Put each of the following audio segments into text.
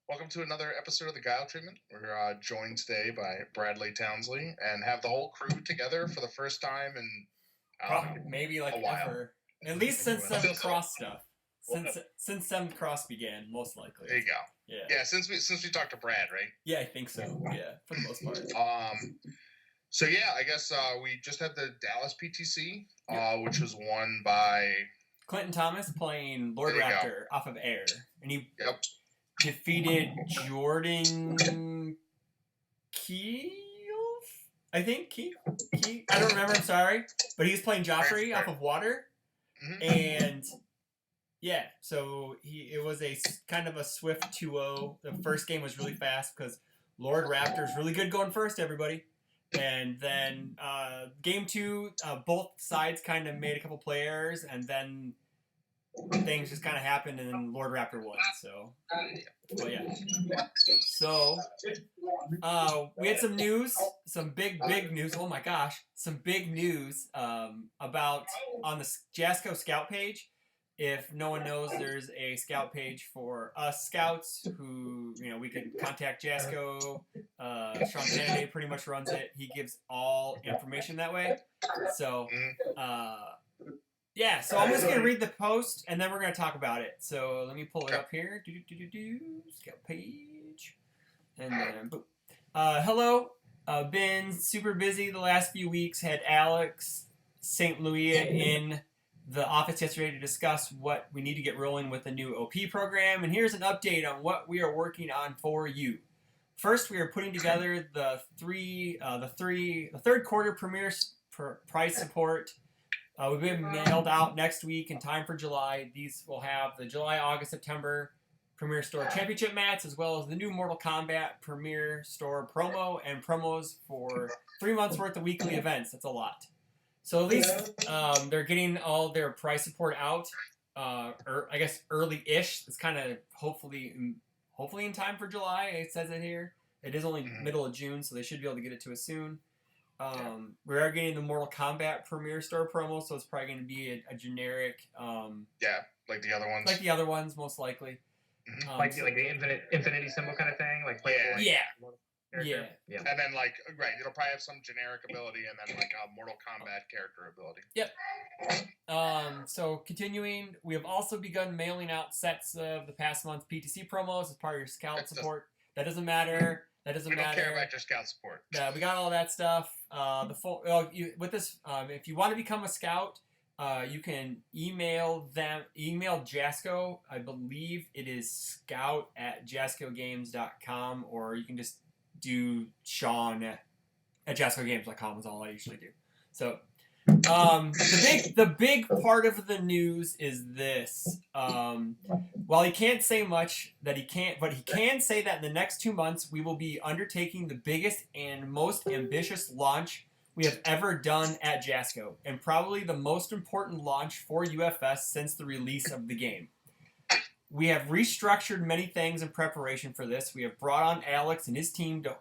Welcome to another episode of the Guile Treatment. We're joined today by Bradley Townsley and have the whole crew together for the first time in maybe like a while. ever. At least since I feel some cross stuff. Since some cross began, most likely. There you go. Yeah. Since we talked to Brad, right? Yeah, I think so. Yeah, for the most part. So yeah, I guess we just had the Dallas PTC, Yep. which was won by Clinton Thomas playing Lord There you Raptor off of air, and he Yep. defeated Jordan Keele. I think Keele. I don't remember. I'm sorry, but he was playing Joffrey off of water, and yeah, so it was a kind of a swift 2-0. The first game was really fast because Lord Raptor is really good going first, everybody. And then game 2, both sides kind of made a couple play errors, and then things just kind of happened, and then Lord Raptor won. So, well, yeah. So, we had some news, some big news. Oh my gosh, some big news about on the Jasco Scout page. If no one knows, there's a scout page for us scouts who, we can contact Jasco. Sean Kennedy pretty much runs it. He gives all information that way. So, yeah. So I'm just going to read the post, and then we're going to talk about it. So let me pull it up here. Scout page. And then, boom. Hello. Been super busy the last few weeks. Had Alex St. Louis in the office yesterday to discuss what we need to get rolling with the new OP program, and here's an update on what we are working on for you. First, we are putting together the third quarter premier price support. We'll be mailed out next week in time for July. These will have the July, August, September Premier Store Championship mats, as well as the new Mortal Kombat Premier Store promo and promos for 3 months worth of weekly events. That's a lot. So at least they're getting all their price support out, or I guess early-ish. It's kind of hopefully in time for July. It says it here. It is only middle of June, so they should be able to get it to us soon. We are getting the Mortal Kombat Premier Store promo, so it's probably going to be a generic. Like the other ones. Like the other ones, most likely. Like the infinity symbol kind of thing, like playable. Yeah. Yeah. And then it'll probably have some generic ability and then like a Mortal Kombat character ability. Yep. So continuing, we have also begun mailing out sets of the past month's PTC promos as part of your scout support. That doesn't matter. We don't care about your scout support. Yeah, we got all that stuff. With this, if you want to become a scout, you can email Jasco. I believe it is scout@jascogames.com, or you can just do Sean at jascogames.com is all I usually do. So the big part of the news is this. While he can't say much, but he can say that in the next 2 months we will be undertaking the biggest and most ambitious launch we have ever done at Jasco, and probably the most important launch for UFS since the release of the game. We have restructured many things in preparation for this. We have brought on Alex and his team to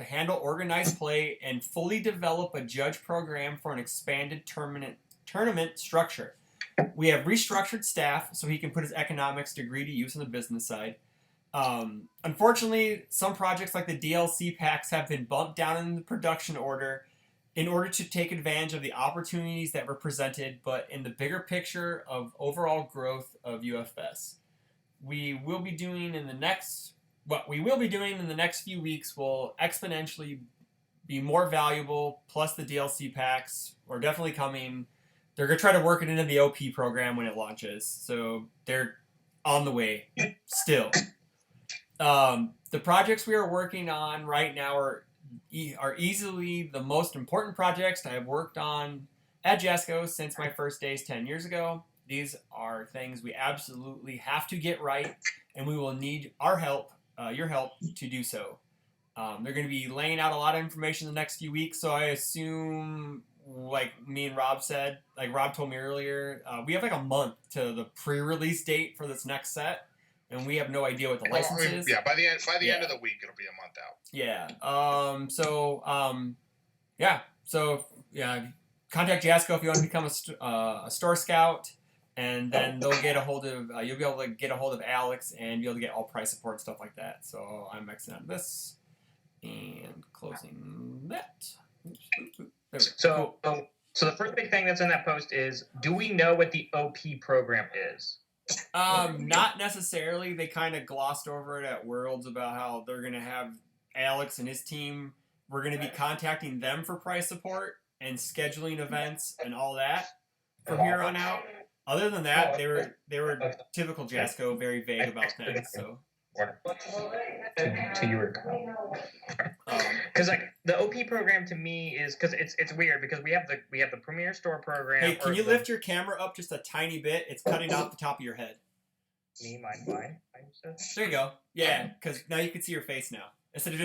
handle organized play and fully develop a judge program for an expanded tournament structure. We have restructured staff so he can put his economics degree to use on the business side. Unfortunately, some projects like the DLC packs have been bumped down in the production order in order to take advantage of the opportunities that were presented, but in the bigger picture of overall growth of UFS. What we will be doing in the next few weeks will exponentially be more valuable, plus the DLC packs are definitely coming. They're going to try to work it into the OP program when it launches, so they're on the way still. The projects we are working on right now are easily the most important projects I have worked on at Jasco since my first days 10 years ago. These are things we absolutely have to get right, and we will need our help, your help, to do so. They're going to be laying out a lot of information in the next few weeks, so I assume, like me and Rob said, like Rob told me earlier, we have like a month to the pre-release date for this next set, and we have no idea what the license is. Yeah, by the end of the week, it'll be a month out. Yeah. Contact Jasco if you want to become a store scout. and then they'll get a hold of you'll be able to get a hold of Alex and be able to get all price support and stuff like that. So I'm Xing out of this and closing that. Oops, oops, oops. There we go. Cool. So the first big thing that's in that post is, do we know what the OP program is? Not necessarily. They kind of glossed over it at Worlds about how they're going to have Alex and his team. We're going to be contacting them for price support and scheduling events and all that from here on out. Other than that, they were typical Jasco, very vague about things. So. To your because like the OP program to me is because it's weird because we have the Premier Store program. Hey, can you lift your camera up just a tiny bit? It's cutting off the top of your head. Mine. There you go. Yeah, because now you can see your face now instead of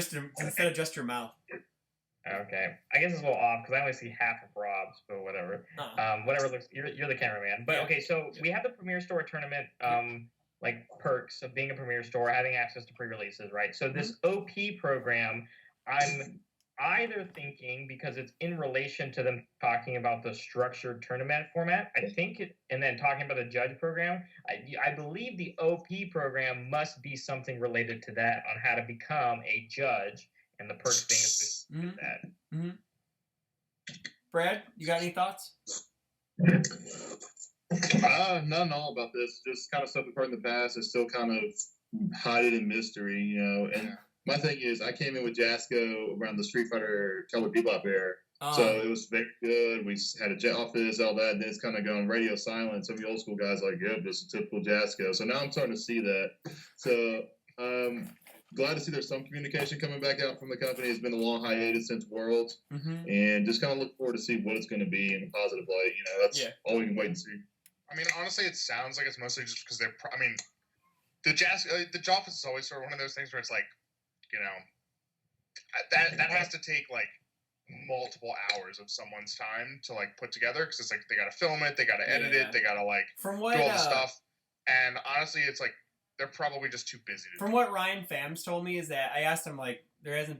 just your mouth. Okay, I guess it's a little off because I only see half of Rob's, but whatever. Whatever looks. You're the cameraman, but okay. So we have the Premier Store tournament. Like perks of being a Premier Store, having access to pre-releases, right? So this OP program, I'm either thinking because it's in relation to them talking about the structured tournament format, I think, and then talking about the judge program, I believe the OP program must be something related to that on how to become a judge and the perks being associated with that. Mm-hmm. Brad, you got any thoughts? None all about this. Just kind of stuff we've heard in the past is still kind of hiding in mystery, you know. And my thing is, I came in with Jasco around the Street Fighter Cowboy Bebop era, so it was very good. We had a jet office, all that. Then it's kind of going radio silent. Some of the old school guys are like, yep, this is typical Jasco. So now I'm starting to see that. So glad to see there's some communication coming back out from the company. It's been a long hiatus since Worlds, and just kind of look forward to see what it's going to be in a positive light. You know, that's all we can wait and see. I mean, honestly, it sounds like it's mostly just because they're. I mean, the Joffice is always sort of one of those things where it's like, you know, that has to take like multiple hours of someone's time to like put together because it's like they got to film it, they got to edit it, they got to like do all the stuff. And honestly, it's like they're probably just too busy. From what Ryan Phams told me is that I asked him like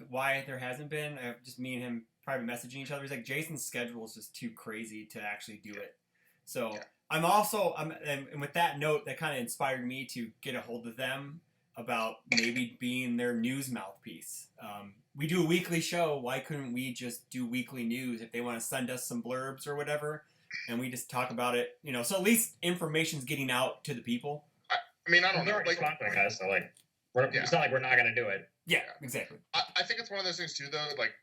why there hasn't been. Just me and him private messaging each other. He's like Jason's schedule is just too crazy to actually do it. So. Yeah. I'm and with that note, that kind of inspired me to get a hold of them about maybe being their news mouthpiece. We do a weekly show. Why couldn't we just do weekly news if they want to send us some blurbs or whatever, and we just talk about it? You know, so at least information's getting out to the people. I mean, I don't know. Like, us, so like, it's not like we're not going to do it. Yeah, exactly. I think it's one of those things too, though. Like,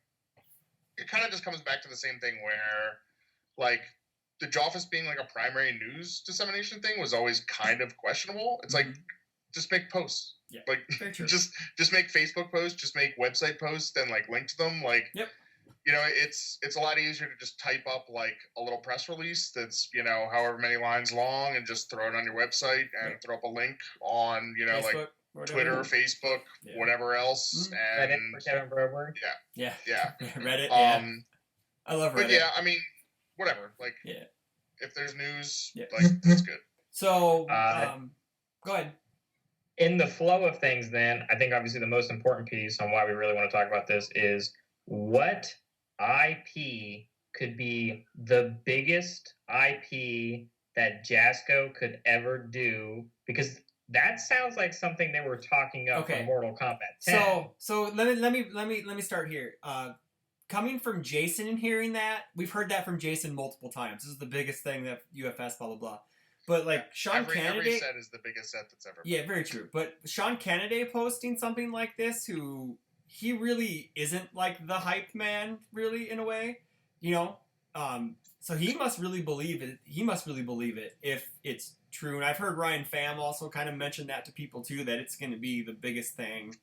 it kind of just comes back to the same thing where, like. The Joffice being like a primary news dissemination thing was always kind of questionable. It's like, just make posts. Yeah, like just make Facebook posts, just make website posts, then like link to them. Like, you know, it's a lot easier to just type up like a little press release that's, you know, however many lines long and just throw it on your website and throw up a link on, you know, Facebook, like Twitter, Facebook, whatever else. And Reddit for Kevin Broberg. Yeah. Reddit. I love Reddit. But yeah, I mean. Whatever, like, if there's news, like, that's good. So, go ahead. In the flow of things, then, I think obviously the most important piece on why we really want to talk about this is what IP could be the biggest IP that Jasco could ever do, because that sounds like something they were talking up for Mortal Kombat 10. So let me start here. Coming from Jason and hearing that, we've heard that from Jason multiple times. This is the biggest thing that UFS, blah, blah, blah. But, like, Sean Kennedy... Every set is the biggest set that's ever been. Yeah, very true. But Sean Kennedy posting something like this, he really isn't, like, the hype man, really, in a way. You know? So he must really believe it. He must really believe it if it's true. And I've heard Ryan Pham also kind of mention that to people, too, that it's going to be the biggest thing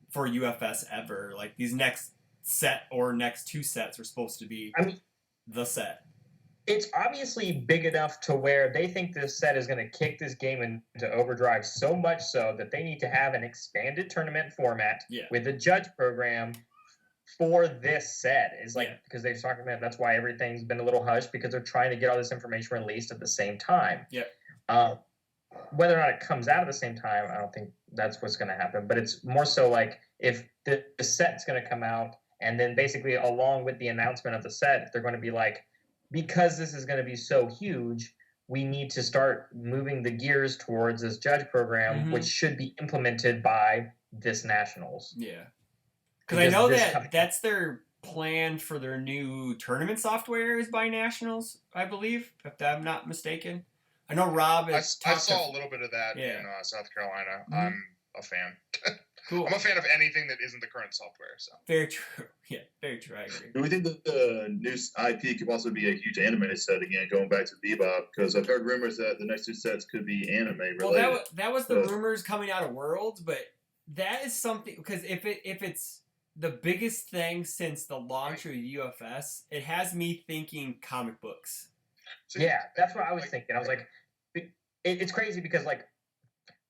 for UFS ever. Like, these next... set or next two sets are supposed to be the set. It's obviously big enough to where they think this set is going to kick this game into overdrive so much so that they need to have an expanded tournament format with a judge program for this set. Is like because they've talked about that's why everything's been a little hushed because they're trying to get all this information released at the same time. Whether or not it comes out at the same time, I don't think that's what's going to happen. But it's more so like if the set's going to come out. And then basically along with the announcement of the set, they're going to be like, because this is going to be so huge, we need to start moving the gears towards this judge program, which should be implemented by this Nationals. Yeah. Because I know that's their plan for their new tournament software is by Nationals, I believe, if I'm not mistaken. I know Rob. I saw a little bit of that in South Carolina. I'm a fan. Cool. I'm a fan of anything that isn't the current software. So very true. Yeah, very true. I agree. Do we think that the new IP could also be a huge anime set again, going back to Bebop? Because I've heard rumors that the next two sets could be anime related. Well, that was the rumors coming out of Worlds, but that is something because if it's the biggest thing since the launch of UFS, it has me thinking comic books. Yeah, that's what I was thinking. I was like, it's crazy because like.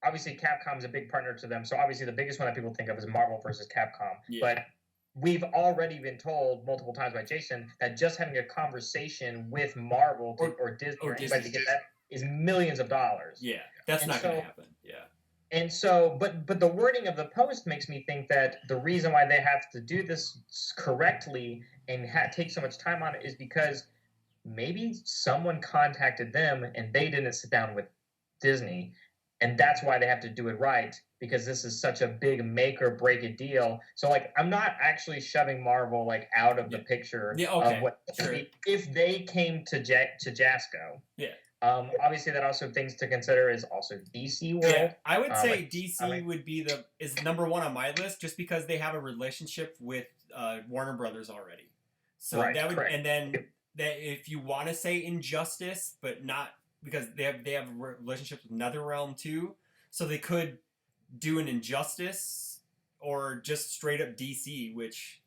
Obviously, Capcom's a big partner to them, so obviously the biggest one that people think of is Marvel versus Capcom. Yeah. But we've already been told multiple times by Jason that just having a conversation with Marvel or Disney or anybody to get that is millions of dollars. Yeah, that's not going to happen. Yeah. And so, but the wording of the post makes me think that the reason why they have to do this correctly and take so much time on it is because maybe someone contacted them and they didn't sit down with Disney. And that's why they have to do it right, because this is such a big make or break it deal. So, like, I'm not actually shoving Marvel, like, out of the picture of what if they came to Jasco. Yeah. Obviously, that also things to consider is also DC World. Yeah, I would say DC would be is number one on my list just because they have a relationship with Warner Brothers already. So that would, and then that if you want to say Injustice, but not. Because they have a relationship with NetherRealm too, so they could do an Injustice or just straight up DC, which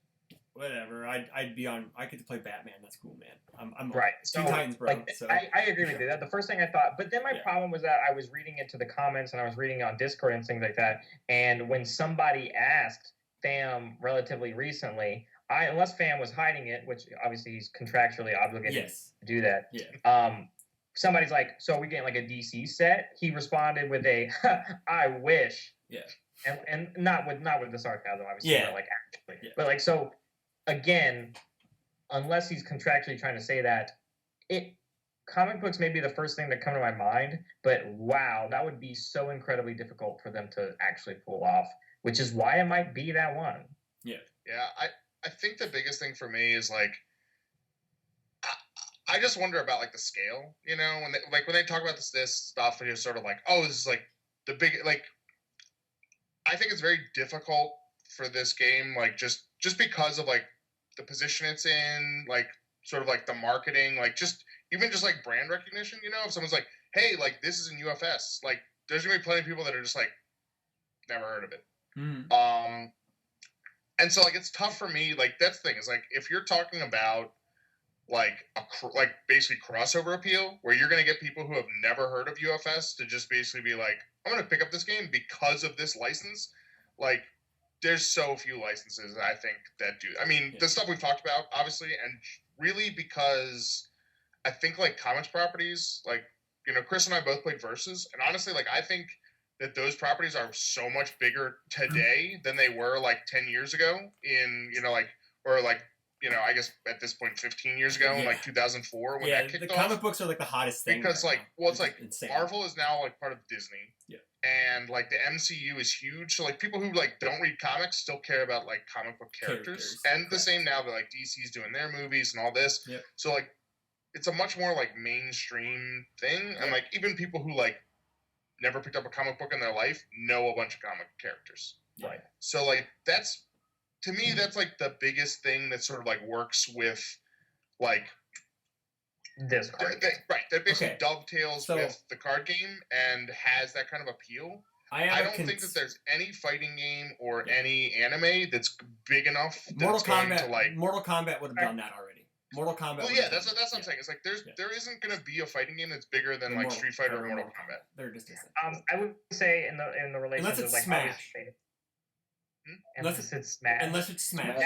whatever. I'd be on. I get to play Batman. That's cool, man. I'm right. Teen Titans, bro. Like, so I agree with you. That the first thing I thought, but then my problem was that I was reading into the comments and I was reading on Discord and things like that. And when somebody asked Fam relatively recently, unless Fam was hiding it, which obviously he's contractually obligated to do that. Yeah. Somebody's like, so are we getting like a DC set? He responded with a, I wish. Yeah. And not with the sarcasm, obviously, but like actually. Yeah. But like, so again, unless he's contractually trying to say that, comic books may be the first thing that come to my mind, but wow, that would be so incredibly difficult for them to actually pull off, which is why it might be that one. Yeah. Yeah. I think the biggest thing for me is like, I just wonder about like the scale, you know, when they talk about this stuff, and you're sort of like, oh, this is like the big, like, I think it's very difficult for this game, like just because of like the position it's in, like sort of like the marketing, like just like brand recognition, you know, if someone's like, hey, like this is in UFS, like there's gonna be plenty of people that are just like never heard of it. Mm. And so like it's tough for me, like that's the thing is like if you're talking about like basically crossover appeal, where you're going to get people who have never heard of UFS to just basically be like, I'm going to pick up this game because of this license. Like, there's so few licenses I think that do. I mean, the stuff we've talked about, obviously, and really because I think like comics properties, like, you know, Chris and I both played Versus, and honestly, like, I think that those properties are so much bigger today than they were like 10 years ago in, you know, like, or like, you know, I guess at this point, 15 years ago, in like 2004, when that kicked off. The comic books are like the hottest thing. Because, right like, now. well, it's like insane. Marvel is now like part of Disney. Yeah. And like the MCU is huge. So like people who like don't read comics still care about like comic book characters. And the same now that like DC's doing their movies and all this. Yep. So like it's a much more like mainstream thing. And like even people who like never picked up a comic book in their life know a bunch of comic characters. Right. So like that's, to me, that's like the biggest thing that sort of like works with like this card game. Right, that basically dovetails with the card game and has that kind of appeal. I don't think that there's any fighting game or any anime that's big enough. Mortal Kombat would have done that already. Mortal Kombat. Well, yeah, that's what I'm saying. It's like there isn't going to be a fighting game that's bigger than like Street Fighter or Mortal Kombat. They're just I would say in the relationship of like Smash. Unless it's Smash.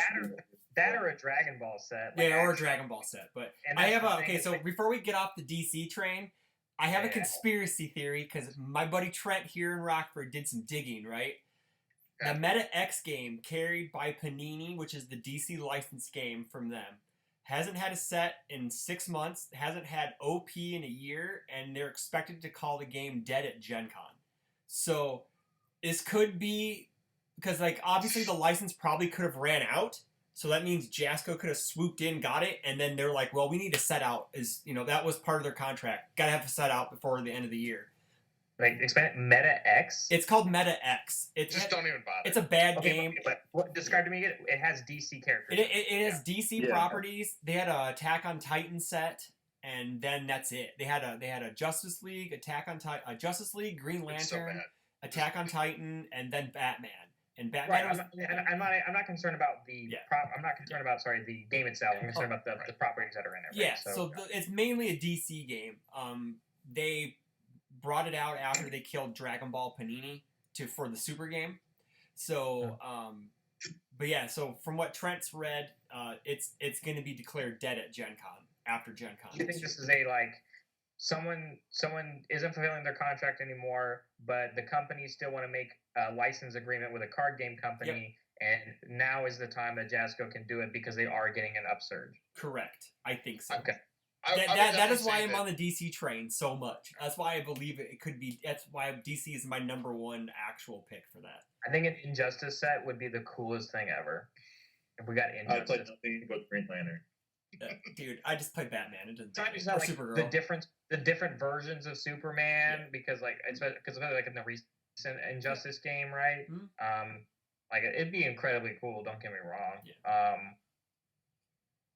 That or a Dragon Ball set. Like or a Dragon Ball set. But I have so before we get off the DC train, I have a conspiracy theory because my buddy Trent here in Rockford did some digging, right? The Meta X game carried by Panini, which is the DC licensed game from them, hasn't had a set in 6 months, hasn't had OP in a year, and they're expected to call the game dead at Gen Con. So this could be, because like obviously the license probably could have ran out, so that means Jasco could have swooped in, got it, and then they're like, well, we need a set out. That was part of their contract. Got to have a set out before the end of the year. Like expand Meta X. It's called Meta X. Just don't even bother. It's a bad game. But describe to me again. It has DC characters. It has DC properties. They had a Attack on Titan set, and then that's it. They had a Justice League, Justice League, Green Lantern, Attack on Titan, and then Batman. And Batman. Right. I'm not concerned about the. I'm not concerned about the game itself. I'm concerned about the properties that are in it. Right? Yeah. So it's mainly a DC game. They brought it out after they killed Dragon Ball Panini for the Super game. So, but yeah. So from what Trent's read, it's going to be declared dead at Gen Con after Gen Con. Do you think this is someone isn't fulfilling their contract anymore, but the company still want to make a license agreement with a card game company, and now is the time that Jasco can do it because they are getting an upsurge? Correct. I think so. Okay. That is why I'm on the DC train so much. That's why I believe it could be. That's why DC is my number one actual pick for that. I think an Injustice set would be the coolest thing ever. If we got Injustice. I played nothing but Green Lantern. Dude, I just played Batman. It doesn't. It's not like Supergirl. The different versions of Superman, because like in the recent Injustice game, right? Mm-hmm. Like it'd be incredibly cool. Don't get me wrong. Yeah.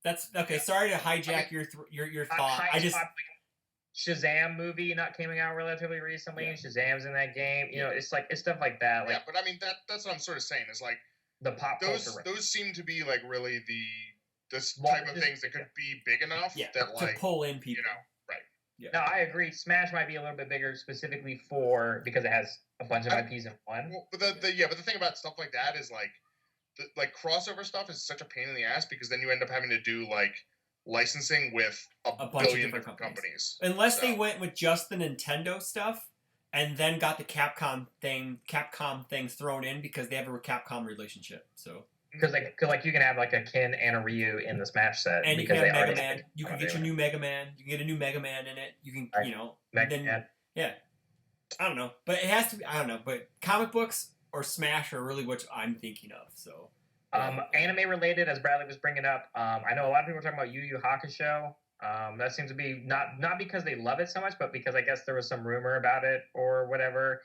That's okay. Sorry to hijack your thought. Shazam movie not coming out relatively recently. Yeah. Shazam's in that game. You know, it's stuff like that. Like, but I mean that's what I'm sort of saying. Is like the pop culture. Those seem to be like really this type of things that could be big enough that like to pull in people. Right. Yeah. No, I agree. Smash might be a little bit bigger specifically because it has a bunch of IPs in one. Well, but the thing about stuff like that is like crossover stuff is such a pain in the ass because then you end up having to do like licensing with a bunch of different companies. Unless they went with just the Nintendo stuff and then got the Capcom things thrown in because they have a Capcom relationship. So because you can have like a Ken and a Ryu in the Smash set, and you can have Mega Man. You can get your new Mega Man. You can get a new Mega Man in it. You can I don't know, but it has to be. I don't know, but comic books or Smash are really what I'm thinking of. So, anime related, as Bradley was bringing up, I know a lot of people are talking about Yu Yu Hakusho. That seems to be not because they love it so much, but because I guess there was some rumor about it or whatever.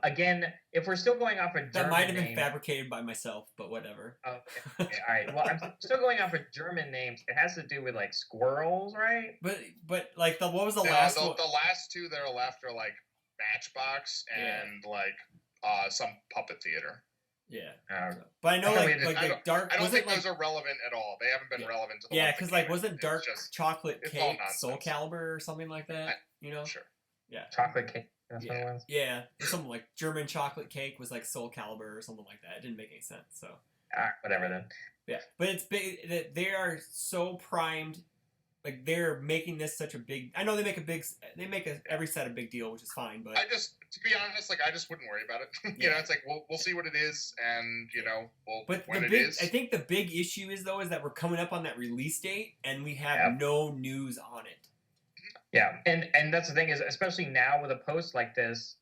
Again, if we're still going off of that might have been fabricated by myself, but whatever. Okay. All right. Well, I'm still going off of German names. It has to do with like squirrels, right? But like what was the last one? The last two that are left are like Matchbox and like some puppet theater. Yeah. But I know Dark. I don't think those are relevant at all. They haven't been relevant to the because wasn't Dark Chocolate Cake Soul Calibur or something like that? Sure. Yeah. Chocolate Cake. Yeah. Something like German chocolate cake was like Soul Calibur or something like that. It didn't make any sense. So. Whatever then. Yeah, but it's big. They are so primed. Like they're making this such a big. I know they make every set a big deal, which is fine. But to be honest, I just wouldn't worry about it. You know, it's like we'll see what it is, and I think the big issue is that we're coming up on that release date, and we have no news on it. Yeah, and that's the thing is, especially now with a post like this,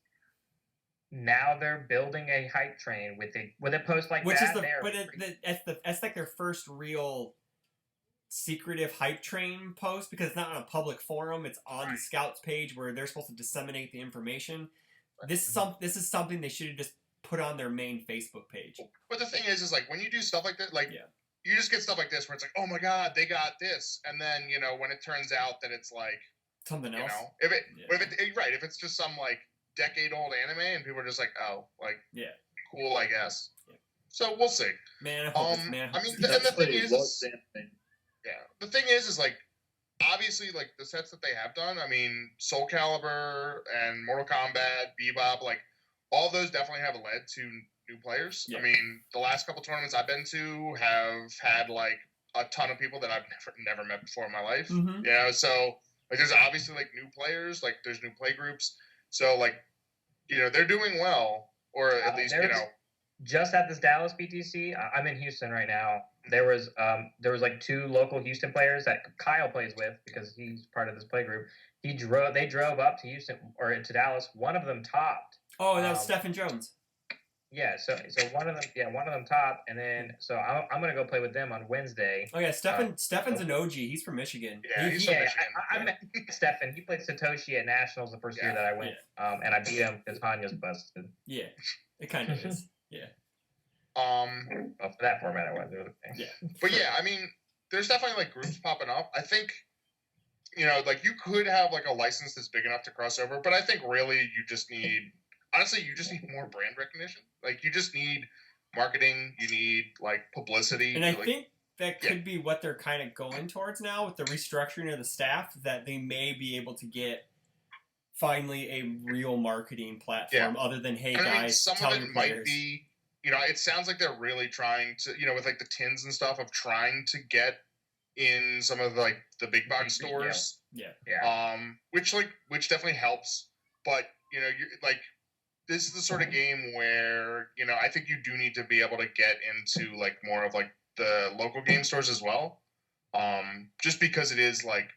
now they're building a hype train with a post like that. That's like their first real secretive hype train post because it's not on a public forum. It's on the Scouts page where they're supposed to disseminate the information. This is something they should have just put on their main Facebook page. But the thing is like when you do stuff like that, you just get stuff like this where it's like, oh my god, they got this, and then when it turns out that it's like something else. If it's just some like decade-old anime and people are just like, oh, like cool, I guess. Yeah. So we'll see. Man, I hope the thing is. The thing is like, obviously, like, the sets that they have done, I mean, Soul Calibur and Mortal Kombat, Bebop, like, all those definitely have led to new players. Yeah. I mean, the last couple tournaments I've been to have had, like, a ton of people that I've never met before in my life. Mm-hmm. So, like, there's obviously, like, new players, like, there's new play groups. So, like, they're doing well, or at least, just at this Dallas PTC, I'm in Houston right now. There was like 2 local Houston players that Guile plays with because he's part of this play group. They drove up to Houston or to Dallas. One of them topped. Oh, that was Stephen Jones. Yeah, so one of them topped, and then so I'm gonna go play with them on Wednesday. Oh yeah, Stefan's an OG. He's from Michigan. Yeah, he's from Michigan. I met Stefan. He played Satoshi at Nationals the first year that I went, and I beat him because Hanya's busted. Yeah, it kind of is. Yeah. Well, for that format, I was. Yeah. But yeah, I mean, there's definitely like groups popping up. I think, like you could have like a license that's big enough to cross over, but I think really you just need more brand recognition. Like you just need marketing. You need like publicity. And I think that could be what they're kind of going towards now with the restructuring of the staff, that they may be able to get finally a real marketing platform other than, hey guys, some tell of your it players. might be, it sounds like they're really trying to, with like the tins and stuff, of trying to get in some of like the big box stores. Yeah. Which definitely helps, but you're like, this is the sort of game where, I think you do need to be able to get into like more of like the local game stores as well. Just because it is like,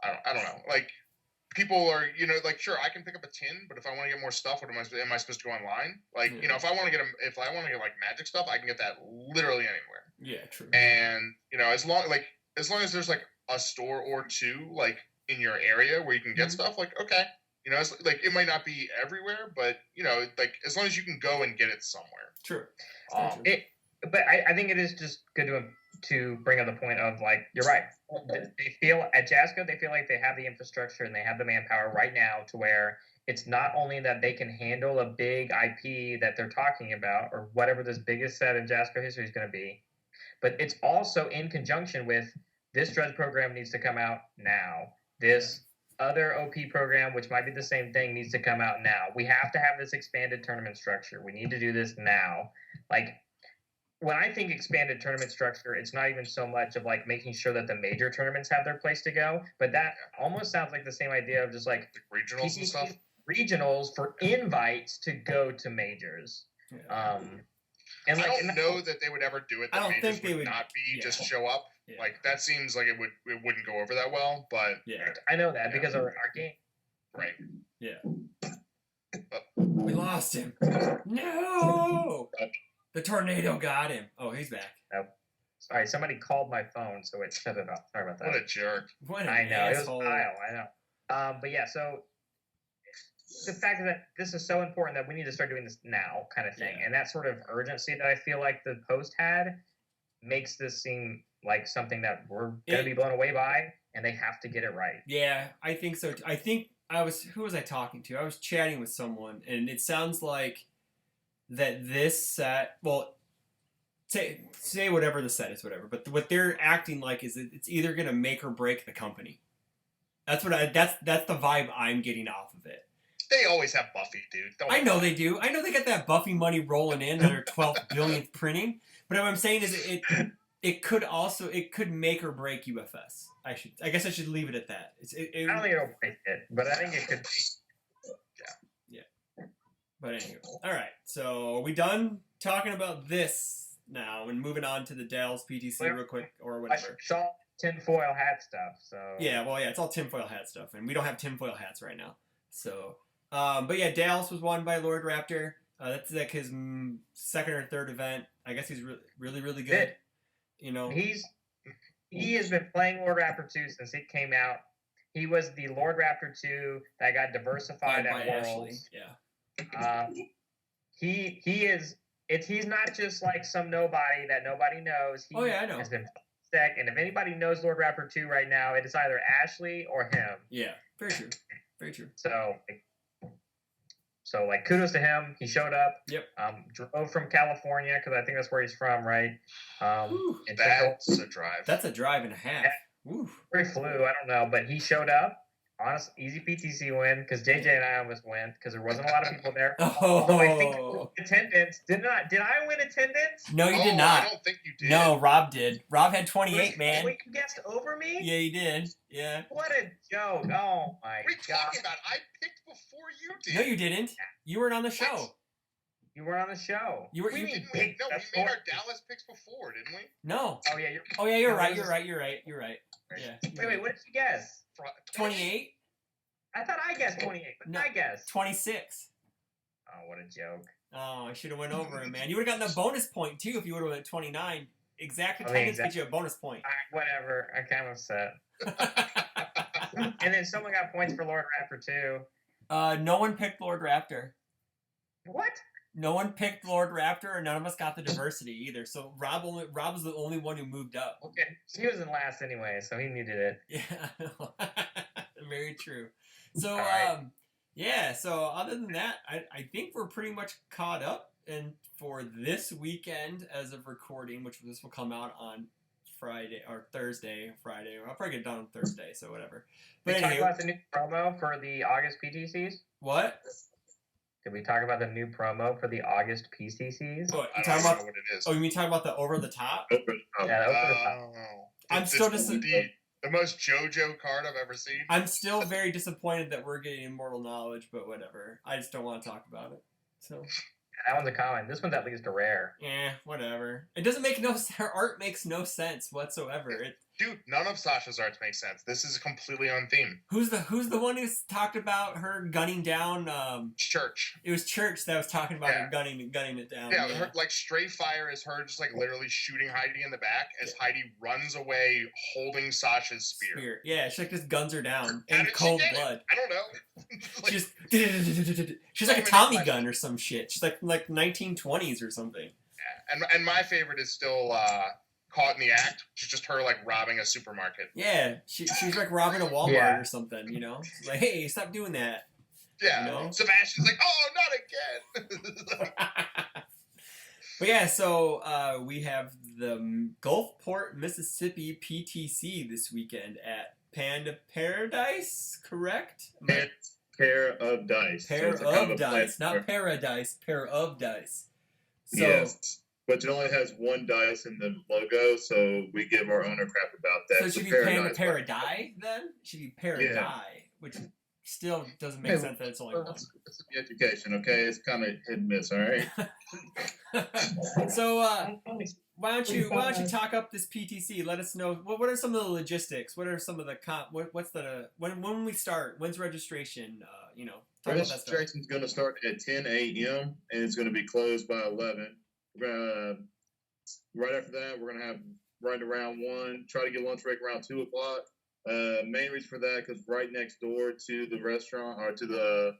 I don't know, like people are, like, sure, I can pick up a tin, but if I want to get more stuff, what am I supposed to go online? Like, if I want to get like magic stuff, I can get that literally anywhere. Yeah, true. And, as long as there's like a store or 2, like in your area where you can get stuff, like, okay. It's like it might not be everywhere, but like as long as you can go and get it somewhere. True. But I think it is just good to bring up the point of like you're right. They feel at Jasco they feel like they have the infrastructure and they have the manpower right now to where it's not only that they can handle a big IP that they're talking about or whatever this biggest set in Jasco history is going to be, but it's also in conjunction with this Dredge program needs to come out now. This other OP program, which might be the same thing, needs to come out now. We have to have this expanded tournament structure. We need to do this now. Like, when I think expanded tournament structure, it's not even so much of like making sure that the major tournaments have their place to go, but that almost sounds like the same idea of just like regionals and stuff. Regionals for invites to go to majors. And like, I don't know that they would ever do it. I don't think they would not be just show up. Yeah. Like that seems like it wouldn't go over that well. But I know that because our game. Right. Yeah. We lost him. No. The tornado got him. Oh, he's back. Sorry, somebody called my phone, so it shut it off. Sorry about that. What a jerk. What an asshole. It was Guile. I know. But yeah, so the fact that this is so important that we need to start doing this now, kind of thing, and that sort of urgency that I feel like the post had makes this seem like something that we're gonna be blown away by, and they have to get it right. Yeah, I think so. I think who was I talking to? I was chatting with someone, and it sounds like that this set, well, say whatever the set is, whatever, but what they're acting like is that it's either going to make or break the company. That's that's the vibe I'm getting off of it. They always have Buffy, dude. I know they do. I know they got that Buffy money rolling in at their 12th billionth printing. But what I'm saying is it could make or break UFS. I guess I should leave it at that. I don't think it'll break it, but I think it could be. Yeah. But anyway, all right. So are we done talking about this now and moving on to the Dell's PTC real quick or whatever? I saw tinfoil hat stuff. So yeah, it's all tinfoil hat stuff, and we don't have tinfoil hats right now. So, but yeah, Dallas was won by Lord Raptor. That's like his second or third event. I guess he's really, really good. He has been playing Lord Raptor 2 since it came out. He was the Lord Raptor 2 that got diversified at Worlds. Yeah. He is. He's not just like some nobody that nobody knows. He I know. Has been sick, and if anybody knows Lord Raptor 2 right now, it is either Ashley or him. Yeah, very true. Very true. So like kudos to him. He showed up. Yep. Drove from California because I think that's where he's from, right? That's a drive. That's a drive and a half. Yeah. He flew. I don't know, but he showed up. Honest, easy PTC win because JJ and I almost went because there wasn't a lot of people there. Although I think attendance did I win attendance? No, you did not. I don't think you did. No, Rob did. Rob had 28, man. Wait, you guessed over me? Yeah, you did. Yeah. What a joke! Oh my god! What are you talking about? I picked before you did. No, you didn't. You weren't on the show. You were on the show. You were. We You, made our Dallas picks before, didn't we? no. Oh yeah. You're right. You're right. Yeah. Wait. What did you guess? 28. I thought I guessed 28. What did I guess? 26. Oh, what a joke. Oh, I should have went over it, man. You would have gotten a bonus point too if you would have went at 29. Exact attendance gets you a bonus point. Whatever. I kind of upset. And then someone got points for Lord Raptor too. No one picked Lord Raptor. What? No one picked Lord Raptor, and none of us got the diversity either. So Rob was the only one who moved up. Okay, he was in last anyway, so he needed it. Yeah, very true. So right. yeah. So other than that, I think we're pretty much caught up. And for this weekend, as of recording, which this will come out on Friday or Thursday, Friday. I'll probably get it done on Thursday, so whatever. But Did we talk about the new promo for the August PTCs? What? Did we talk about the new promo for the August PTCs? What, I you don't talking know about? what it is. Oh, you mean talking about the over the top? Yeah, over the top. I'm still just the most JoJo card I've ever seen. I'm still very disappointed that we're getting Immortal Knowledge, but whatever. I just don't want to talk about it. So. That one's a common. This one's at least a rare. Whatever. It doesn't make no. Her art makes no sense whatsoever. Dude, none of Sasha's arts make sense. This is completely on theme. Who's the one who's talked about her gunning down? Church. It was Church that was talking about her gunning it down. Yeah, her, like straight fire is her just like literally shooting Heidi in the back as Heidi runs away holding Sasha's spear. Yeah, she like just guns her down in cold blood. I don't know. She's like a Tommy gun or some shit. She's like 1920s or something. Yeah, and my favorite is still Caught in the Act, which is just her like robbing a supermarket. Yeah, she's like robbing a Walmart or something, you know? She's like, hey, stop doing that. Yeah. You know? Sebastian's like, oh, not again. But yeah, so we have the Gulfport, Mississippi PTC this weekend at Panda Paradise, correct? Pair of dice. Pair of dice, not paradise, pair of dice. So, yes. But it only has one dice in the logo, so we give our owner crap about that. So it should be Panda Paradise then? It should be Paradise, which still doesn't make sense that it's only one. It's the education, okay? It's kind of hit and miss, all right? So why don't you talk up this PTC? Let us know what are some of the logistics. What are some of the what's the when we start? When's registration? Registration's going to start at 10 a.m. and it's going to be closed by 11. We're gonna right after that. We're gonna have right around 1. Try to get lunch break around 2 o'clock. Main reason for that because right next door to the restaurant or to the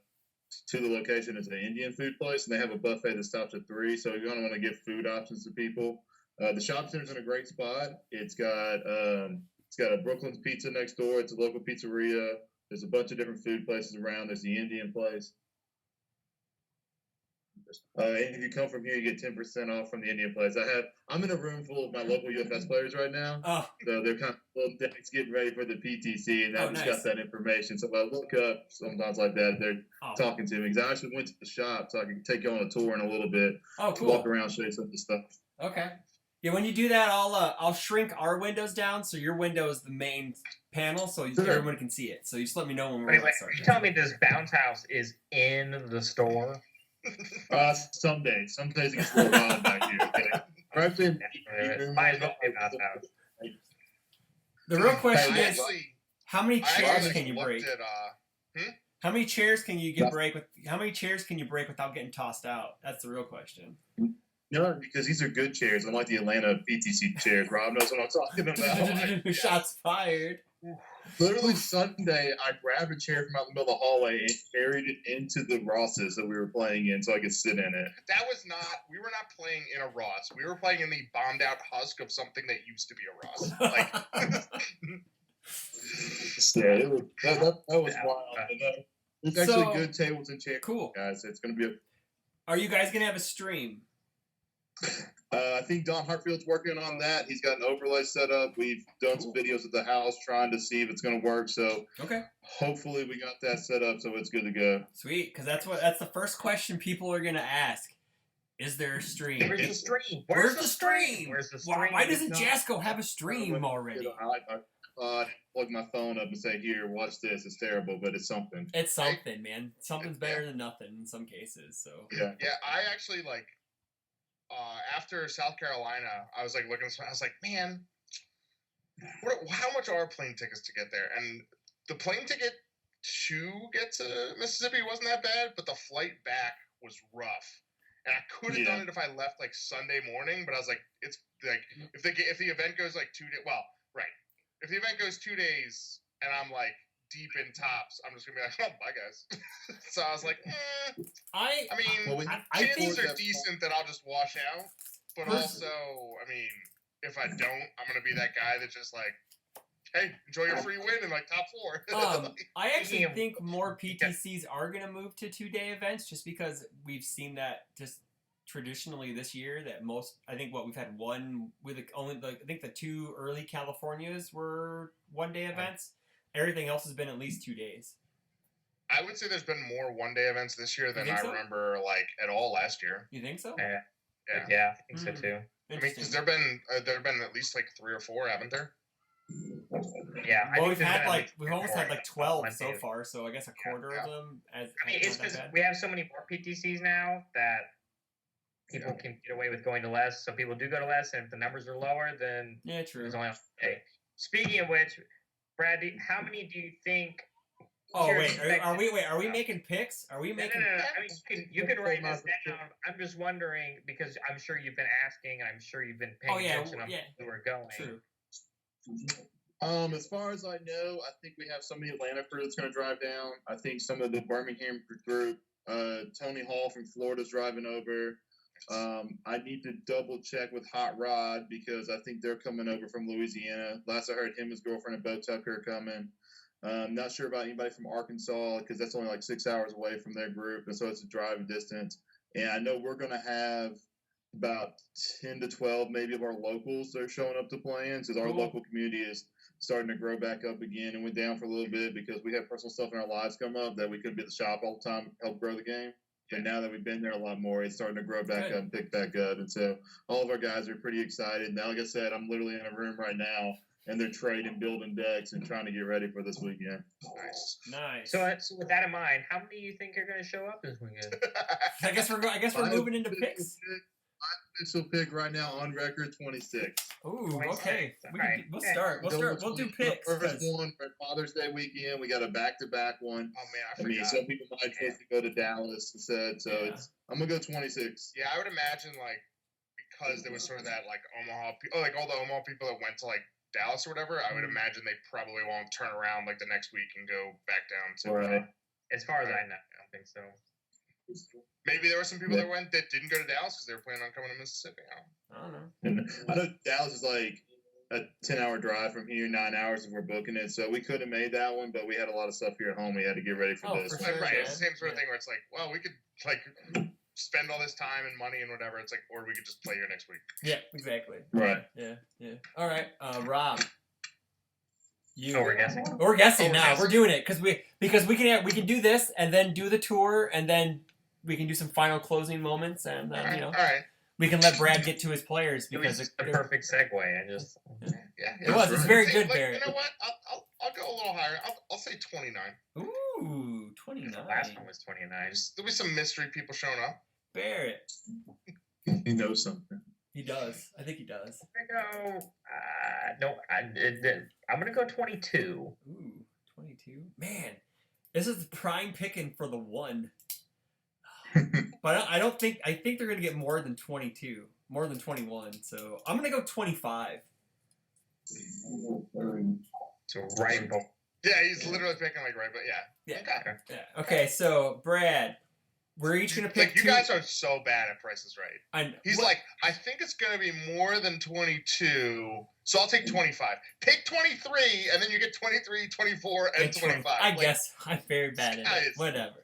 location is an Indian food place, and they have a buffet that stops at 3. So you're gonna want to give food options to people. The shop center's in a great spot. It's got a Brooklyn's Pizza next door. It's a local pizzeria. There's a bunch of different food places around. There's the Indian place. And if you come from here, you get 10% off from the Indian place. I'm in a room full of my local UFS players right now. Oh. So they're kind of getting ready for the PTC, and I just got that information. So if I look up sometimes like that, they're talking to me. Because I actually went to the shop so I can take you on a tour in a little bit. Oh, cool. Walk around, show you some of the stuff. Okay. Yeah, when you do that, I'll shrink our windows down so your window is the main panel so everyone can see it. So you just let me know when we're going to start. You tell me this bounce house is in the store? Some days it gets a little wild back here. Okay? The real question is, how many chairs can you break? How many chairs can you break without getting tossed out? That's the real question. No, because these are good chairs, unlike the Atlanta PTC chairs. Rob knows what I'm talking about. Shots fired. Literally Sunday, I grabbed a chair from out in the middle of the hallway and carried it into the Rosses that we were playing in so I could sit in it. We were not playing in a Ross. We were playing in the bombed out husk of something that used to be a Ross. That was wild. There's actually good tables and chairs. Cool. Guys, it's going to be Are you guys going to have a stream? I think Don Hartfield's working on that. He's got an overlay set up. We've done some videos at the house trying to see if it's going to work. So hopefully we got that set up so it's good to go. Sweet, because that's the first question people are going to ask. Is there a stream? Where's the stream? Where's the stream? Why doesn't Jasco have a stream already? pod, plug my phone up and say, "Here, watch this. It's terrible, but it's something." It's something, man. Something's better than nothing in some cases. So Yeah. I actually like after South Carolina, I was like looking. I was like, man, how much are plane tickets to get there? And the plane ticket to get to Mississippi wasn't that bad, but the flight back was rough. And I could have done it if I left like Sunday morning, but I was like, it's like if the event goes like 2 days, well, right. If the event goes 2 days and I'm like deep in tops, I'm just gonna be like, oh, bye guys. So I was like, I mean, chances are decent that I'll just wash out, but also, I mean, if I don't, I'm gonna be that guy that just like, hey, enjoy your free win in like top 4. I actually think more PTCs are going to move to 2-day events just because we've seen that just traditionally this year that most, I think we've had one with only I think the 2 early Californias were 1-day events. Everything else has been at least 2 days. I would say there's been more 1-day events this year than I remember like at all last year. You think so? Yeah, I think so too. I mean, because there've been at least like 3 or 4, haven't there? Yeah, well, we've almost had like 12 so far, so I guess a quarter of them. I mean, it's because we have so many more PTCs now that people can get away with going to less. So people do go to less, and if the numbers are lower, then true. There's only Speaking of which, Brad, how many do you think? Oh wait, are we making picks? Are we making? No. I mean, you can write this down. I'm just wondering because I'm sure you've been asking, and I'm sure you've been paying attention on where we're going. True. As far as I know, I think we have somebody in Atlanta crew that's going to drive down. I think some of the Birmingham group, Tony Hall from Florida's driving over. I need to double check with Hot Rod because I think they're coming over from Louisiana. Last I heard, him and his girlfriend and Bo Tucker are coming. Not sure about anybody from Arkansas because that's only like 6 hours away from their group, and so it's a driving distance. And I know we're going to have about 10 to 12 maybe of our locals that are showing up to play-ins because our local community is starting to grow back up again and went down for a little bit because we had personal stuff in our lives come up that we couldn't be at the shop all the time to help grow the game. But now that we've been there a lot more, it's starting to grow back up and pick back up. And so all of our guys are pretty excited. Now, like I said, I'm literally in a room right now, and they're trading, building decks, and trying to get ready for this weekend. Nice. So with that in mind, how many do you think are going to show up this weekend? I guess we're moving into picks. My official pick right now on record 26. Ooh, 26. Okay. We'll start. We'll do picks. First one for Father's Day weekend. We got a back-to-back one. Oh man, I forgot. Some people might choose to go to Dallas instead, so I'm gonna go 26. Yeah, I would imagine like because there was sort of that like Omaha, like all the Omaha people that went to like Dallas or whatever. I would imagine they probably won't turn around like the next week and go back down to. As far as I know, I don't think so. Maybe there were some people that didn't go to Dallas because they were planning on coming to Mississippi. I don't know. And I know Dallas is like a 10-hour drive from here, 9 hours if we're booking it. So we could have made that one, but we had a lot of stuff here at home. We had to get ready for this. For sure, right. It's the same sort of thing where it's like, well, we could like spend all this time and money and whatever. It's like, or we could just play here next week. Yeah, exactly. Right. Yeah. All right, Rob. We're guessing. We're guessing now. We're doing it because we can do this and then do the tour and then we can do some final closing moments and then all right. We can let Brad get to his players because it's the perfect segue. It was. It's very good, Barrett. You know what? I'll go a little higher. I'll say 29. Ooh, 29. The last one was 29. There'll be some mystery people showing up. Barrett. He knows something. He does. I think he does. I'm gonna go 22. Ooh, 22. Man, this is prime picking for the one. But I think they're gonna get more than 22, more than 21. So I'm gonna go 25. So right. Yeah, he's literally picking like right, but yeah. Okay. Yeah. Okay. So Brad. We're each going to pick you guys are so bad at prices right. I know. He's like, I think it's going to be more than 22, so I'll take 25. Pick 23, and then you get 23, 24, and 25. I guess I'm very bad at it. Whatever.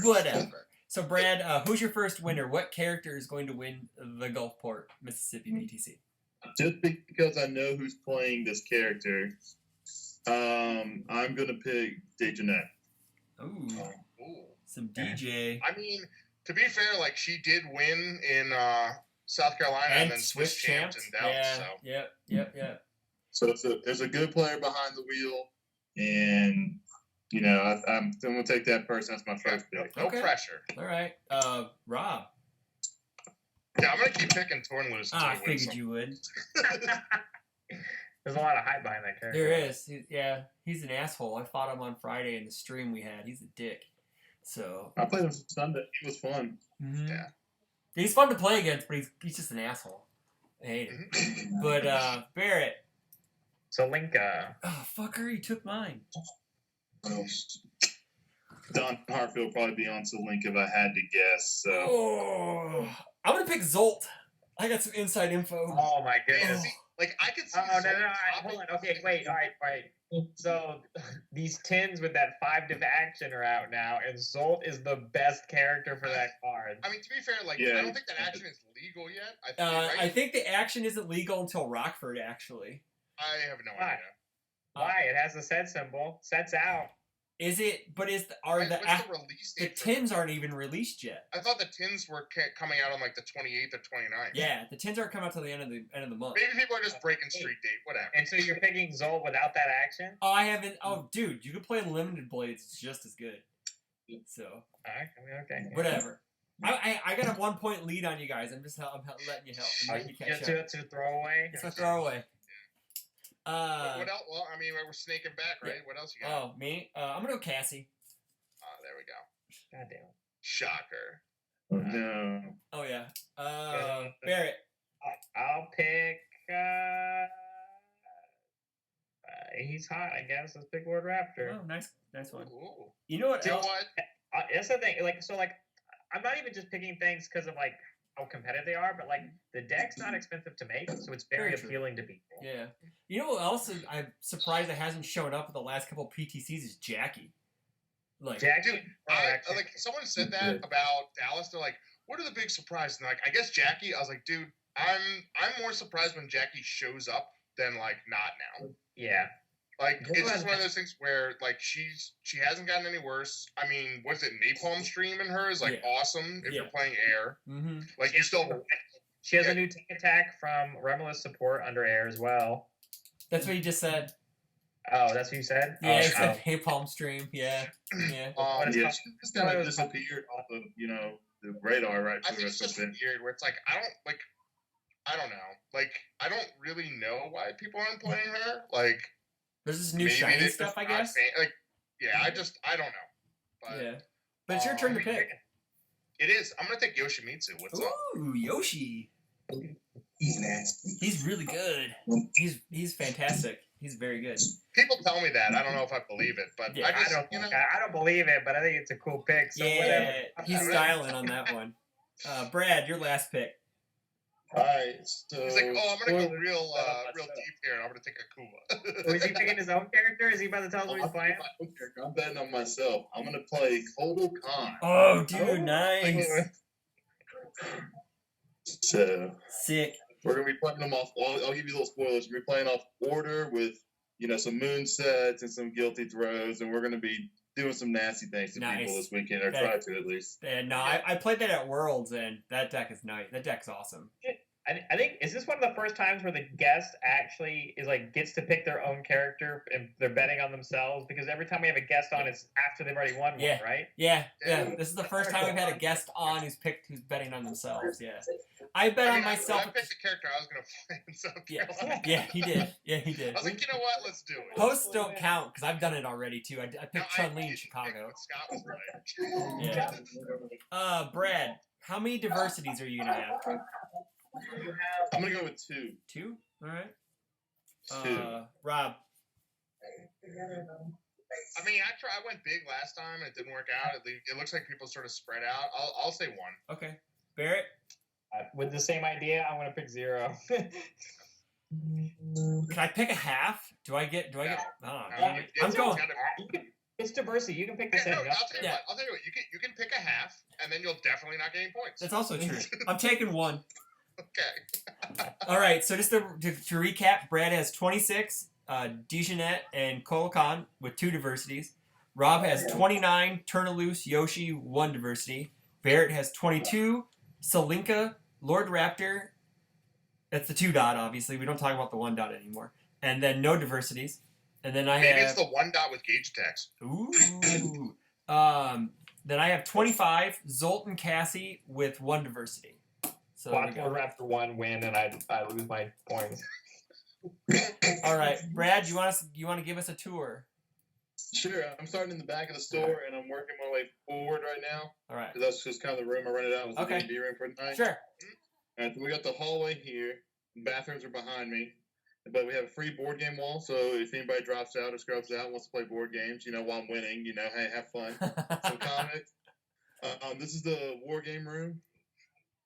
Whatever. So, Brad, who's your first winner? What character is going to win the Gulfport, Mississippi PTC? Just because I know who's playing this character, I'm going to pick Dejanette. Ooh. Some DJ. I mean, to be fair, like she did win in South Carolina and then Swiss champs in Dallas. Yeah. So there's a good player behind the wheel, and I'm gonna take that person. That's my first pick. No Okay. pressure. All right. Rob. Yeah, I'm gonna keep picking Torn Loose. I figured you would. There's a lot of hype behind that character. There is. He's an asshole. I fought him on Friday in the stream we had. He's a dick. So I played him Sunday. He was fun. Mm-hmm. Yeah. He's fun to play against, but he's just an asshole. I hate him. But Barrett. Salinka. Oh, fucker, he took mine. Don Hartfield would probably be on Link if I had to guess. So I'm gonna pick Zolt. I got some inside info. Oh my goodness. Like I could see. Oh no! Hold on. Okay, wait. All right. So these tins with that 5 div action are out now, and Zolt is the best character for that card. I mean, to be fair, like I don't think that action is legal yet. I think the action isn't legal until Rockford. Actually, I have no idea. Why? It has a set symbol. Sets out. Is it? But what's the release date? The tins aren't even released yet. I thought the tins were coming out on like the 28th or 29th. Yeah, the tins aren't coming out till the end of the month. Maybe people are just breaking street date, whatever. And so you're picking Zolt without that action? Oh, I haven't. Oh, dude, you can play Limited Blades. It's just as good. So. Okay. Whatever. I got a 1 point lead on you guys. I'm letting you help. I'm letting you catch up. It's a throwaway. It's a throwaway. What else? Well, I mean, we're snaking back, right? Yeah. What else you got? Oh, me? I'm gonna go Cassie. There we go. God damn. Shocker. No. Oh yeah. Barrett. I'll pick. He's hot, I guess. Let's pick Lord Raptor. Oh, nice one. Ooh. You know what? That's the thing. I'm not even just picking things because of how competitive they are, but the deck's not expensive to make, so it's very appealing to people. Yeah. You know what else I'm surprised it hasn't shown up in the last couple of PTCs is Jackie. Jackie? Dude, someone said that about Dallas. They're like, what are the big surprises? And I guess Jackie. I was like, dude, I'm more surprised when Jackie shows up than not now. Yeah. It's just one of those things where she hasn't gotten any worse. I mean, what's it? Napalm Stream in her is awesome if you're playing air. Mm-hmm. You still. She has a new tank attack from Remulus support under air as well. That's what you just said. Oh, that's what you said? Yeah, it's a Napalm Stream. Yeah. She just kind of disappeared off of the radar right I think it's just weird where it's I don't know. I don't really know why people aren't playing her. There's this new shiny stuff, I guess. I don't know. But, yeah. But it's your turn to pick. It is. I'm gonna take Yoshimitsu. What's up? Ooh, Yoshi. He's nasty. He's really good. He's fantastic. He's very good. People tell me that. I don't know if I believe it, but I don't believe it, but I think it's a cool pick. So whatever. He's styling on that one. Brad, your last pick. All right, so he's like, I'm gonna go real deep here, and I'm gonna take a Kuma. Is he picking his own character? Is he about to tell us what he's playing? I'm betting on myself. I'm gonna play Kotal Khan. Oh, dude, nice. So sick. We're gonna be playing them off. I'll give you little spoilers. We're playing off order with some moon sets and some guilty throws, and we're gonna be doing some nasty things to people this weekend, or try to at least. No, I played that at Worlds, and that deck is nice. That deck's awesome. I think, is this one of the first times where the guest actually gets to pick their own character and they're betting on themselves? Because every time we have a guest on, it's after they've already won one, right? Yeah. This is the first time we've had a guest on who's betting on themselves. Yeah. I bet on myself. I picked the character I was going to play in South Carolina. Yeah, he did. Yeah, he did. I was like, you know what? Let's do it. Posts don't count because I've done it already too. I picked Chun-Li in Chicago. Scott was right. Yeah. Brad, how many diversities are you going to have? I'm gonna go with 2. 2? All right. 2. Rob. I mean, I went big last time. It didn't work out. It looks like people sort of spread out. I'll say 1. Okay. Barrett. With the same idea, I'm gonna pick 0. Can I pick a half? Do I get? I'm going. It's diversity. You can pick the same. I'll tell you what. You can pick a half, and then you'll definitely not gain points. That's also true. I'm taking 1. Okay. All right. So just to recap, Brad has 26, Dijonette and Kolokan with 2 diversities. Rob has 29, Turnaloose, Yoshi, 1 diversity. Barrett has 22, Salinka, Lord Raptor. That's the 2 dot, obviously. We don't talk about the 1 dot anymore. and then no diversities. And then I Maybe have it's the one dot with gauge tax. ooh. Then I have 25 Zoltan Cassie with 1 diversity. So Watch over after 1 win, and I lose my points. all right, Brad, you want to give us a tour? Sure. I'm starting in the back of the store, and I'm working my way forward right now. All right. Because that's just kind of the room I rented out. It was the Okay. D&D room for the night. Sure. And we got the hallway here. Bathrooms are behind me. But we have a free board game wall, so if anybody drops out or scrubs out and wants to play board games, while I'm winning, hey, have fun. Some comics. This is the war game room.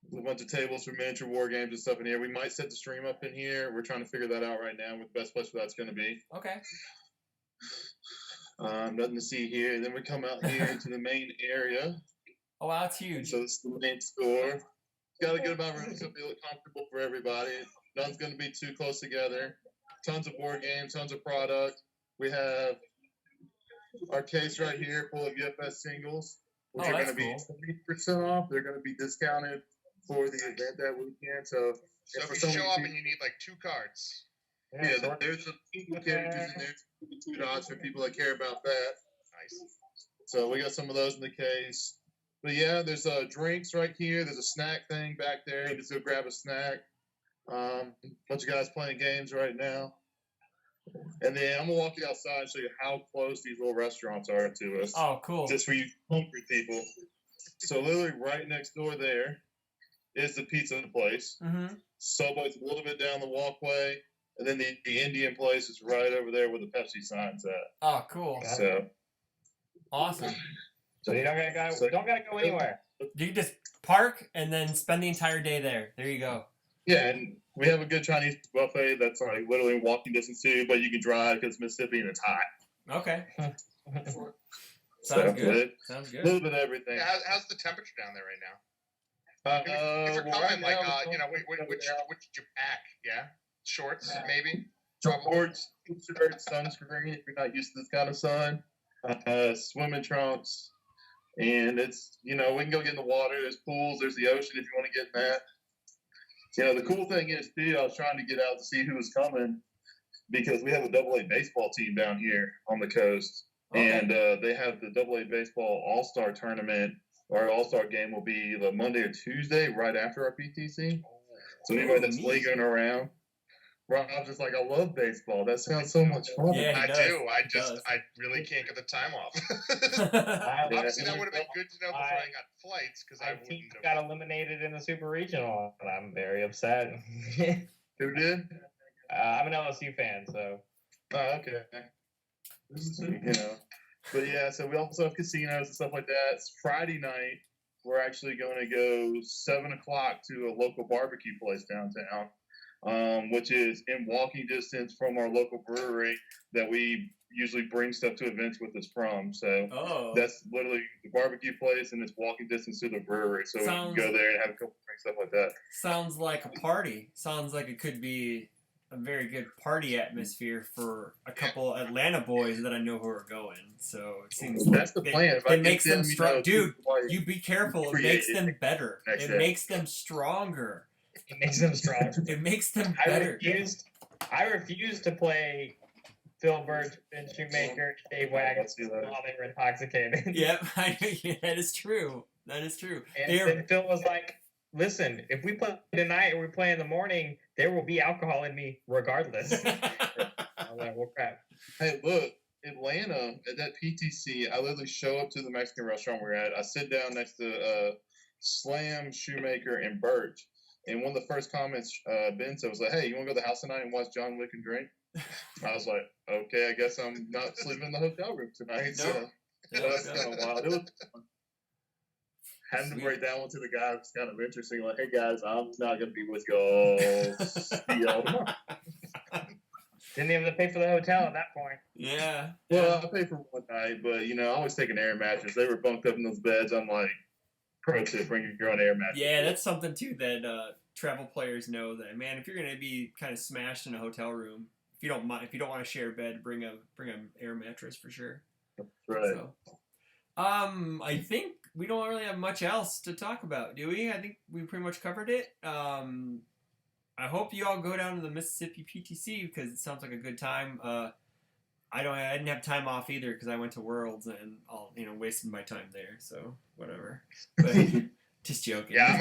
There's a bunch of tables for miniature war games and stuff in here. We might set the stream up in here. We're trying to figure that out right now, what the best place for that's going to be. Okay. Nothing to see here. And then we come out here into the main area. Oh, wow, it's huge. So this is the main store. Got a good amount of room, so it'll be comfortable for everybody. None's going to be too close together. Tons of board games, tons of product. We have our case right here full of UFS singles, which are going to be 20% off. They're going to be discounted for the event that weekend. So if you show up and you need like 2 cards. Yeah, there's some people characters in there, 2 dots for people that care about that. Nice. So we got some of those in the case. But yeah, there's drinks right here. There's a snack thing back there. You just go grab a snack. Bunch of guys playing games right now. And then I'm going to walk you outside and show you how close these little restaurants are to us. Oh, cool. Just for you hungry people. So literally right next door there is the pizza place. Mm-hmm. Subway's a little bit down the walkway. And then the Indian place is right over there where the Pepsi sign's at. Oh, cool. So awesome. So you don't gotta go anywhere. You can just park and then spend the entire day there. There you go. Yeah, and we have a good Chinese buffet that's like literally walking distance too, but you can drive because Mississippi and it's hot. Okay. Sounds good. Sounds A good. little bit of everything. Yeah, how's the temperature down there right now? If you're coming, what did you pack? Yeah, shorts maybe. Shorts, t-shirts, sunscreen if you're not used to this kind of sun. Swimming trunks, and it's we can go get in the water. There's pools. There's the ocean if you want to get in that. The cool thing is too, I was trying to get out to see who was coming because we have a AA baseball team down here on the coast, and they have the AA baseball All-Star tournament. Our All-Star game will be the Monday or Tuesday right after our PTC. So anybody that's lingering around. Rob's just like, I love baseball. That sounds so much fun. Yeah, I do. I really can't get the time off. Obviously, that would have been good to know before I got flights because I team got eliminated in the Super Regional, and I'm very upset. Who did? I'm an LSU fan, so. Oh, okay. But yeah, so we also have casinos and stuff like that. It's Friday night. We're actually going to go 7 o'clock to a local barbecue place downtown. Which is in walking distance from our local brewery that we usually bring stuff to events with us from. So that's literally the barbecue place, and it's walking distance to the brewery. So we can go there and have a couple drinks, stuff like that. Sounds like a party. Sounds like it could be a very good party atmosphere for a couple Atlanta boys that I know who are going. So it seems that's the plan. It makes them strong. Dude, you be careful. It makes them better. It makes them stronger. It makes them strong. It makes them better. I refuse to play Phil Birch and Shoemaker, Dave Waggins while they were intoxicated. Yep, that is true. That is true. And then Phil was like, listen, if we play tonight or we play in the morning, there will be alcohol in me regardless. I was like, well, crap. Hey, look, Atlanta, at that PTC, I literally show up to the Mexican restaurant we're at. I sit down next to Slam, Shoemaker, and Birch. And one of the first comments Ben said was like, hey, you want to go to the house tonight and watch John Wick and drink? I was like, okay, I guess I'm not sleeping in the hotel room tonight. So that's kind of wild. It was fun. Having to break that one to the guy was kind of interesting. Like, hey, guys, I'm not going to be with y'all. See y'all tomorrow. Didn't even have to pay for the hotel at that point. Yeah. Well, I paid for one night, but, I always take an air mattress. They were bunked up in those beds. I'm like, pro tip, bring your own air mattress. Yeah, that's something too that travel players know. That man, if you're gonna be kind of smashed in a hotel room, if you don't want to share a bed, bring a air mattress for sure. Right. So, I think we don't really have much else to talk about, do we? I think we pretty much covered it. I hope you all go down to the Mississippi PTC because it sounds like a good time. I didn't have time off either because I went to Worlds and all wasted my time there. So whatever. But just joking. Yeah, I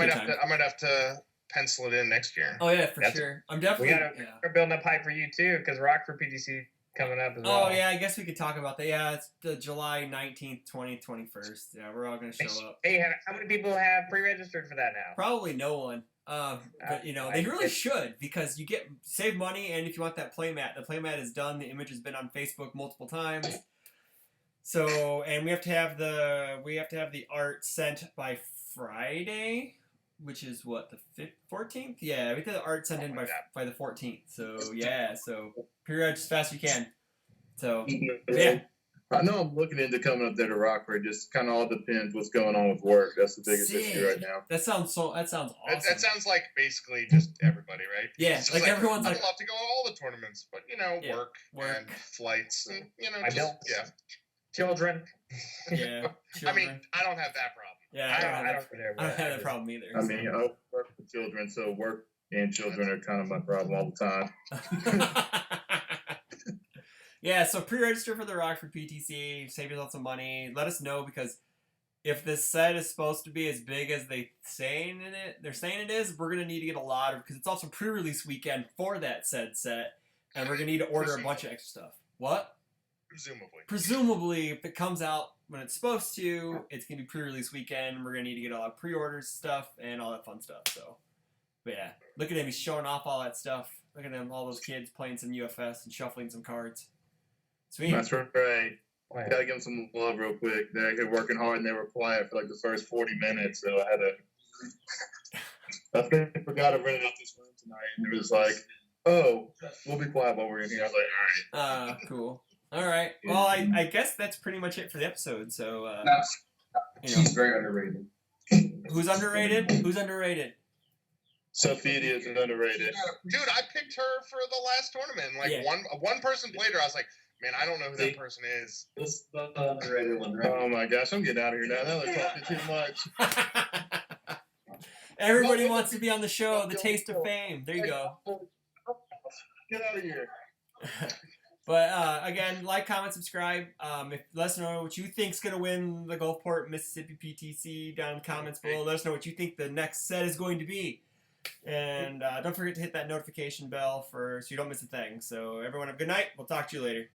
might have to pencil it in next year. Oh yeah, for sure. I'm definitely. We're building up hype for you too because Rockford PTC coming up as well. Oh yeah, I guess we could talk about that. Yeah, it's the July 19th, 21st. Yeah, we're all gonna show up. Hey, how many people have pre-registered for that now? Probably no one. But they really should because you save money, and if you want that playmat, the playmat is done. The image has been on Facebook multiple times. So, and we have to have the art sent by Friday, which is what, the 14th? Yeah, we have the art sent in by the 14th. So yeah, so pre-reg as fast as you can. So yeah. I know I'm looking into coming up there to Rockford. Just kind of all depends what's going on with work. That's the biggest issue right now. That sounds awesome. That sounds like basically just everybody, right? Yeah, like everyone's I'd love to go to all the tournaments, but work and flights, and yeah, children. Yeah, children. I mean, I don't have that problem. Yeah, I don't have that problem either. I mean, I work with children, so work and children are kind of my problem all the time. Yeah, so pre-register for the Rockford PTC, save yourself some money. Let us know because if this set is supposed to be as big as they're saying it is, we're gonna need to get a lot of because it's also pre-release weekend for that said set, and we're gonna need to order a bunch of extra stuff. What? Presumably, if it comes out when it's supposed to, it's gonna be pre-release weekend. We're gonna need to get a lot of pre-orders stuff and all that fun stuff. So, but yeah, look at him. He's showing off all that stuff. Look at him, all those kids playing some UFS and shuffling some cards. Sweet. That's right. Gotta give them some love real quick. They're working hard and they were quiet for like the first 40 minutes. So I forgot to rent out this room tonight. And it was like, oh, we'll be quiet while we're in here. I was like, all right. Cool. All right. Well, I guess that's pretty much it for the episode. So, she's very underrated. Who's underrated? Sophia is underrated. Dude, I picked her for the last tournament. Like one person played her. I was like, man, I don't know who that person is. This the underrated one, right? Oh my gosh, I'm getting out of here now. Now they're talking too much. Everybody wants to be on the show. The taste of fame. There you go. Get out of here. But again, like, comment, subscribe. Let us know what you think's gonna win the Gulfport Mississippi PTC down in the comments below. Let us know what you think the next set is going to be. And don't forget to hit that notification bell so you don't miss a thing. So everyone have a good night. We'll talk to you later.